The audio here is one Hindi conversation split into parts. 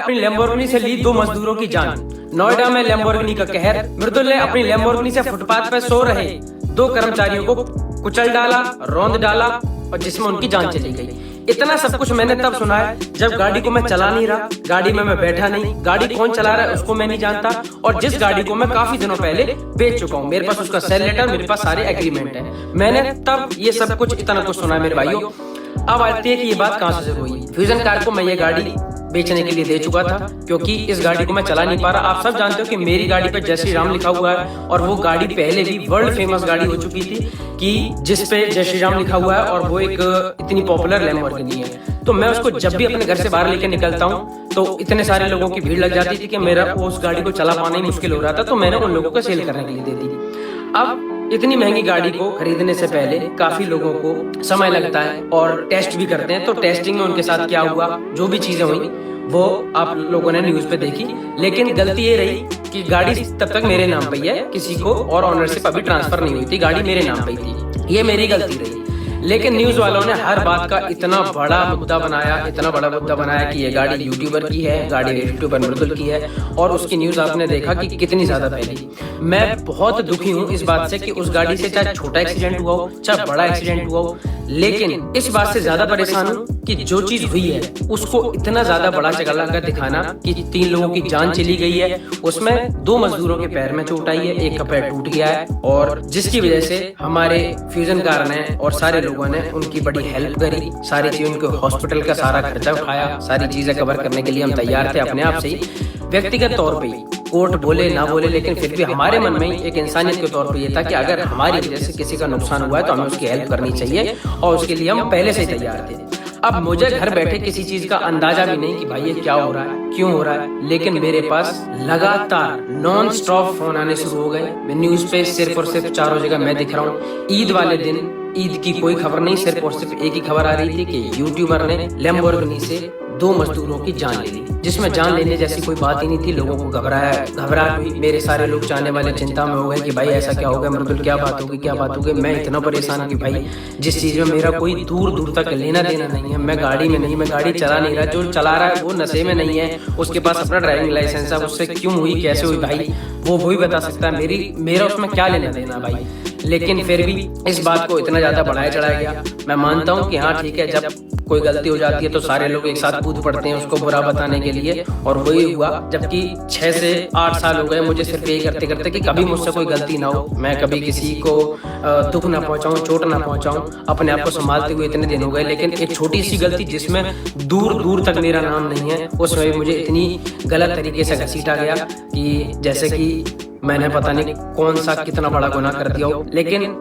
अपनी लैम्बोर्गिनी से ली 2 मजदूरों की जान। नोएडा में लैम्बोर्गिनी का कहर। मृदुल ने अपनी लैम्बोर्गिनी से फुटपाथ पर सो रहे 2 कर्मचारियों को कुचल डाला, रौंद डाला और जिसमें उनकी जान चली गई। इतना सब कुछ मैंने तब सुना है जब गाड़ी को मैं चला नहीं रहा, गाड़ी में मैं बैठा नहीं, गाड़ी कौन चला रहा है उसको मैं नहीं जानता, और जिस गाड़ी को मैं काफी दिनों पहले बेच चुका हूँ, मेरे पास उसका सेल लेटर, मेरे पास सारे एग्रीमेंट है। मैंने तब ये सब कुछ इतना कुछ सुना है मेरे भाइयों। अब आती है कि ये बात कहाँ से शुरू हुई। फ्यूजन कार को मैं ये गाड़ी बेचने के लिए दे चुका था क्योंकि इस गाड़ी को मैं चला नहीं पा रहा। आप सब जानते हो कि मेरी गाड़ी पे जय श्री राम लिखा हुआ है और वो गाड़ी पहले भी वर्ल्ड फेमस गाड़ी हो चुकी थी कि जिस पे जय श्री राम लिखा हुआ है और वो एक इतनी पॉपुलर लैम्बोर्गिनी है। तो मैं उसको जब भी अपने घर से बाहर लेकर निकलता हूँ तो इतने सारे लोगों की भीड़ लग जाती थी कि मेरा उस गाड़ी को चला पाना ही मुश्किल हो रहा था, तो मैंने उन लोगों को सेल करने के लिए दे दी। अब इतनी महंगी गाड़ी को खरीदने से पहले काफी लोगों को समय लगता है और टेस्ट भी करते हैं, तो टेस्टिंग में उनके साथ क्या हुआ, जो भी चीजें हुई वो आप लोगों ने न्यूज पे देखी। लेकिन गलती ये रही कि गाड़ी तब तक मेरे नाम पे है, किसी को और ऑनरशिप अभी ट्रांसफर नहीं हुई थी, गाड़ी मेरे नाम पे थी। ये मेरी गलती रही। लेकिन न्यूज वालों ने हर बात का इतना बड़ा मुद्दा बनाया कि ये गाड़ी यूट्यूबर की है, गाड़ी यूट्यूबर मृदुल की है, और उसकी न्यूज आपने देखा कि कितनी ज्यादा फैली। मैं बहुत दुखी हूँ इस बात से कि उस गाड़ी से चाहे छोटा एक्सीडेंट हुआ हो चाहे बड़ा एक्सीडेंट हुआ हो, लेकिन इस बात से ज्यादा परेशान हूँ कि जो चीज हुई है उसको इतना ज्यादा बड़ा चला कर दिखाना कि 3 लोगों की जान चली गई है, उसमें 2 मजदूरों के पैर में चोट आई है, एक का पैर टूट गया है, और जिसकी वजह से हमारे फ्यूजन कार ने और सारे लोगों ने उनकी बड़ी हेल्प करी, सारी चीज उनको हॉस्पिटल का सारा खर्चा उठाया, सारी चीजें कवर करने के लिए हम तैयार थे अपने आप से ही, व्यक्तिगत तौर पे। कोर्ट बोले ना बोले लेकिन फिर भी हमारे मन में एक इंसानियत के तौर पे ये था कि अगर हमारी वजह से किसी का नुकसान हुआ है तो हमें उसकी हेल्प करनी चाहिए, और उसके लिए हम पहले से तैयार थे। अब मुझे घर बैठे किसी चीज का अंदाजा भी नहीं कि भाई ये क्या हो रहा है, क्यों हो रहा है, लेकिन मेरे पास लगातार नॉन स्टॉप फोन आने शुरू हो गए। मैं न्यूज पे सिर्फ और सिर्फ चारों जगह मैं दिख रहा हूँ। ईद वाले दिन ईद की कोई खबर नहीं, सिर्फ और सिर्फ एक ही खबर आ रही थी कि यूट्यूबर ने लैम्बोर्गिनी से 2 मजदूरों की जान ले ली, जिसमें जान लेने जैसी कोई बात ही नहीं थी। लोगों को घबराहट हुई, मेरे सारे लोग चाहने वाले चिंता में हो गए कि भाई ऐसा क्या हो गया मृदुल, क्या बात होगी। मैं इतना परेशान हूँ कि भाई जिस चीज में मेरा कोई दूर दूर तक लेना देना नहीं है, मैं गाड़ी में नहीं, मैं गाड़ी चला नहीं रहा, जो चला रहा है वो नशे में नहीं है, उसके पास अपना ड्राइविंग लाइसेंस है, उससे क्यों हुई कैसे हुई भाई वो वही बता सकता है, मेरा उसमें क्या लेना देना भाई। लेकिन फिर भी इस बात को इतना ज्यादा बढ़ाया चढ़ाया गया। मैं मानता हूँ कि हाँ ठीक है, जब कोई गलती हो जाती है तो सारे लोग एक साथ कूद पड़ते हैं उसको बुरा बताने के लिए, और वही हुआ। जबकि 6 से 8 साल हो गए मुझे सिर्फ यही करते करते कि कभी मुझसे कोई गलती ना हो, मैं कभी किसी को दुख ना पहुंचाऊं, चोट ना पहुंचाऊं, अपने आप को संभालते हुए इतने दिन हो गए। लेकिन एक छोटी सी गलती जिसमें दूर दूर तक मेरा नाम नहीं है, उसमें मुझे इतनी गलत तरीके से घसीटा गया कि जैसे कि मैंने पता नहीं कौन सा कितना बड़ा गुनाह कर दिया हो। लेकिन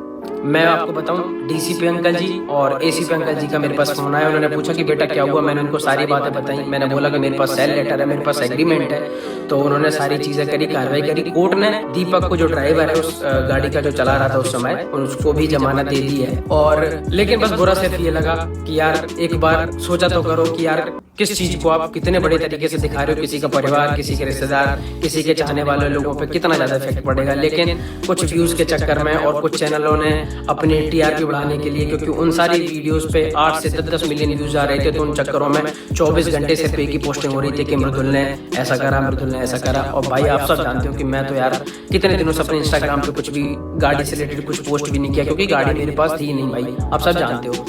मैं आपको बताऊं, डीसीपी अंकल जी और एसीपी अंकल जी का मेरे पास फोन आया, उन्होंने पूछा कि बेटा क्या हुआ। मैंने उनको सारी बातें बताई, मैंने बोला कि मेरे पास सेल लेटर है, मेरे पास एग्रीमेंट है, तो उन्होंने सारी चीजें करी, कार्रवाई करी। कोर्ट ने दीपक को, जो ड्राइवर है उस गाड़ी का जो चला रहा था उस समय, उसको भी जमानत दे दी है। और लेकिन बस बुरा सिर्फ ये लगा कि यार एक बार सोचा तो करो कि यार किस चीज को आप कितने बड़े तरीके से दिखा रहे हो, किसी का परिवार, किसी के रिश्तेदार, किसी के चाहने वाले लोगों पे कितना ज्यादा इफेक्ट पड़ेगा। लेकिन कुछ व्यूज के चक्कर में और कुछ चैनलों ने अपने टीआरपी बढ़ाने के लिए, क्योंकि उन सारी वीडियोस पे 8 से 10 मिलियन व्यूज आ रहे थे, तो उन चक्करों में 24 घंटे से पे की पोस्टिंग हो रही थी कि मृदुल ने ऐसा करा, मृदुल ने ऐसा करा। और भाई आप सब जानते हो कि मैं तो यार कितने दिनों से अपने इंस्टाग्राम पे कुछ भी गाड़ी से रिलेटेड कुछ पोस्ट भी नहीं किया, क्योंकि गाड़ी मेरे पास थी नहीं भाई, आप सब जानते हो।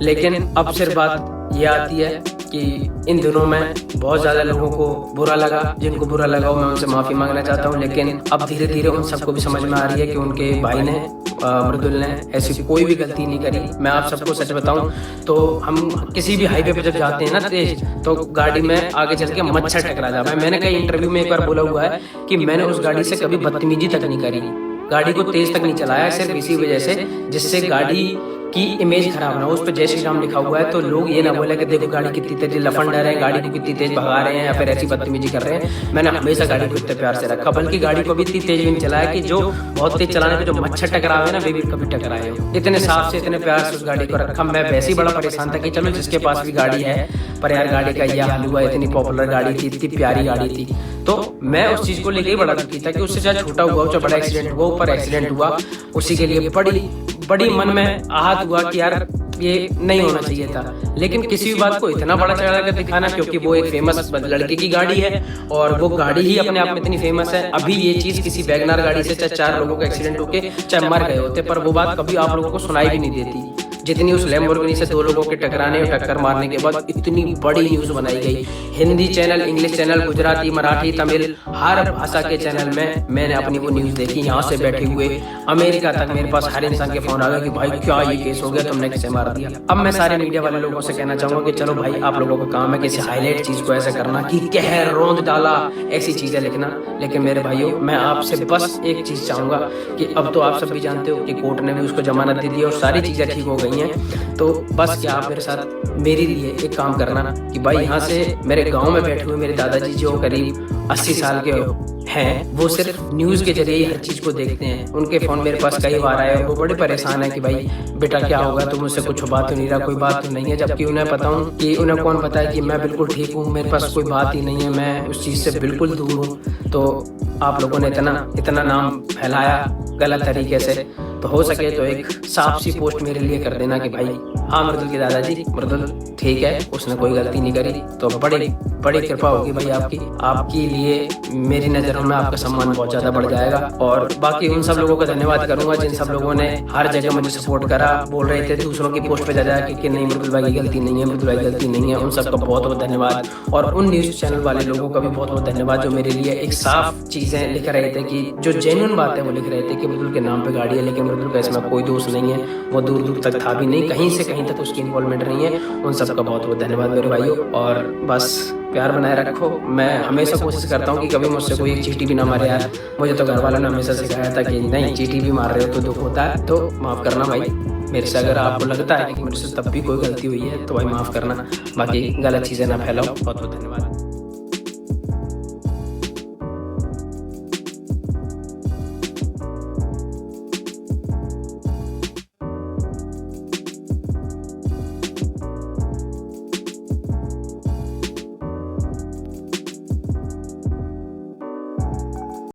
लेकिन अब सिर्फ बात ये आती है कि इन दिनों में बहुत ज्यादा लोगों को बुरा लगा, जिनको बुरा लगा हो मैं उनसे माफी मांगना चाहता हूँ। लेकिन अब धीरे धीरे उन सबको भी समझ में आ रही है कि उनके भाई ने, मृदुल ने ऐसी कोई भी गलती नहीं करी। मैं आप सबको सच बताऊं तो हम किसी भी हाईवे पे जब जाते हैं ना तेज, तो गाड़ी में आगे चल के मच्छर टकरा जाता है। मैंने कई इंटरव्यू में एक बार बोला हुआ है कि मैंने उस गाड़ी से कभी बदतमीजी तक नहीं करी, गाड़ी को तेज तक नहीं चलाया, सिर्फ इसी वजह से जिससे गाड़ी की इमेज खराब ना हो। उस पर जय श्री राम लिखा हुआ है, तो लोग ये ना बोले कि देखो गाड़ी कितनी तेज लफंडर है, गाड़ी को कितनी तेज भगा रहे हैं या फिर ऐसी बदतमीजी कर रहे हैं। मैंने हमेशा गाड़ी को इतने प्यार से रखा, बल्कि गाड़ी को भी इतनी तेज भी नहीं चलाया कि जो बहुत तेज चलाने पे जो मच्छर टकरावे ना वे भी कभी टकराए हो। इतने साफ से, इतने प्यार से उस गाड़ी को रखा। मैं वैसे ही बड़ा परेशान था कि चलो जिसके पास भी गाड़ी है, पर यार गाड़ी का यह हाल हुआ, इतनी पॉपुलर गाड़ी थी, इतनी प्यारी गाड़ी थी, तो मैं उस चीज को लेके ही बड़ा दुखी था कि उससे चाहे छोटा हुआ चाहे बड़ा एक्सीडेंट हुआ, पर एक्सीडेंट हुआ, उसी के लिए बड़ी मन में आहत हुआ कि यार ये नहीं होना चाहिए था। लेकिन किसी भी बात को इतना बड़ा चढ़ा कर दिखाना, क्योंकि वो एक फेमस लड़के की गाड़ी है और वो गाड़ी ही अपने आप में इतनी फेमस है। अभी ये चीज किसी वैगनार गाड़ी से चाहे 4 लोगों का एक्सीडेंट होके चाहे मर गए होते, पर वो बात कभी आप लोगों को सुनाई भी नहीं देती जितनी उस लैम्बोर्गिनी से 2 लोगों के टकराने और टक्कर मारने के बाद इतनी बड़ी न्यूज बनाई गई। Hindi channel, English channel, Gujarati, Marathi, Tamil, हर भाषा के चैनल में मैंने अपनी वो न्यूज देखी। यहाँ से बैठे हुए अमेरिका तक मेरे पास हर इंसान के फोन आ गए कि भाई क्या ये केस हो गया, तुमने किसे मार दिया। अब मैं सारे मीडिया वाले लोगों से कहना चाहूंगा कि चलो भाई, आप लोगों का काम है किसी हाईलाइट चीज को ऐसे करना कि कहर रौंद डाला, ऐसी चीजें लिखना। लेकिन मेरे भाइयों, मैं आपसे बस एक चीज चाहूंगा कि अब तो आप सब भी जानते हो कि कोर्ट ने भी उसको जमानत दे दी और सारी चीजें ठीक हो गई हैं। तो बस क्या आप मेरे साथ मेरे लिए एक काम करना कि भाई, यहाँ से मेरे गांव में बैठे हुए मेरे दादाजी जो करीब 80 साल के हैं, वो सिर्फ न्यूज के जरिए ही हर चीज को देखते हैं। उनके फोन मेरे पास कई बार आए और वो बड़े परेशान है कि भाई बेटा क्या होगा, तो मुझसे कुछ बात तो नहीं रहा, कोई बात तो नहीं है। जबकि उन्हें पता हूँ कि उन्हें कौन पता है कि मैं बिल्कुल ठीक हूँ, मेरे पास कोई बात ही नहीं है, मैं उस चीज से बिल्कुल दूर हूँ। तो आप लोगों ने इतना नाम फैलाया गलत तरीके से, तो हो सके तो एक साफ सी पोस्ट मेरे लिए कर देना कि भाई हाँ, मृदुल के दादाजी, मृदुल ठीक है, उसने कोई गलती नहीं करी। तो बड़ी कृपा होगी भाई आपके लिए मेरी नज़रों में आपका सम्मान बहुत ज़्यादा बढ़ जाएगा। और बाकी उन सब लोगों का धन्यवाद करूंगा जिन सब लोगों ने हर जगह मुझे सपोर्ट करा, बोल रहे थे दूसरों की पोस्ट पे जा कि नहीं मृदुल भाई की गलती नहीं है, मृदुल भाई की गलती नहीं है। उन सबका बहुत बहुत धन्यवाद। और उन न्यूज़ चैनल वाले लोगों का भी बहुत बहुत धन्यवाद जो मेरे लिए एक साफ चीज़ें लिख रहे थे, कि जो जेन्युइन बातें वो लिख रहे थे कि मृदुल के नाम पे गाड़ी है, लेकिन मृदुल का इसमें कोई दोष नहीं है, वो दूर दूर तक था भी नहीं, कहीं से कहीं तक उसकी इन्वॉल्वमेंट नहीं है। उन सबका बहुत बहुत धन्यवाद मेरे भाइयों। और बस प्यार बनाए रखो। मैं हमेशा कोशिश करता हूँ कि कभी मुझसे कोई एक चींटी भी ना मारे यार। मुझे तो घर वालों ने हमेशा सिखाया था कि नहीं, चींटी भी मार रहे हो तो दुख होता है, तो माफ़ करना भाई मेरे से। अगर आपको लगता है कि मुझसे तब भी कोई गलती हुई है तो भाई माफ़ करना। बाकी गलत चीज़ें ना फैलाओ। बहुत बहुत धन्यवाद।